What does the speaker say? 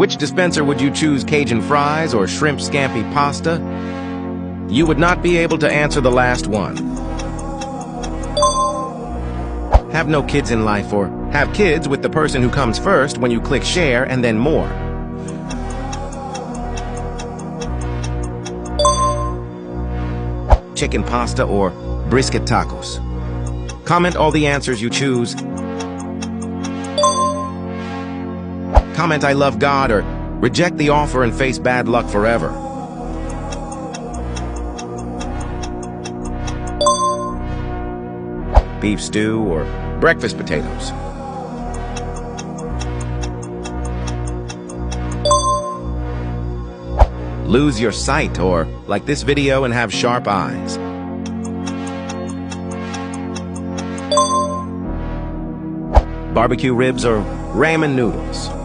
Which dispenser would you choose, Cajun fries or shrimp scampi pasta? You would not be able to answer the last one. Have no kids in life, or have kids with the person who comes first when you click share and then more. Chicken pasta or brisket tacos? Comment all the answers you choose. Comment I love God or reject the offer and face bad luck forever. Beef stew or breakfast potatoes? Lose your sight or like this video and have sharp eyes. Barbecue ribs or ramen noodles?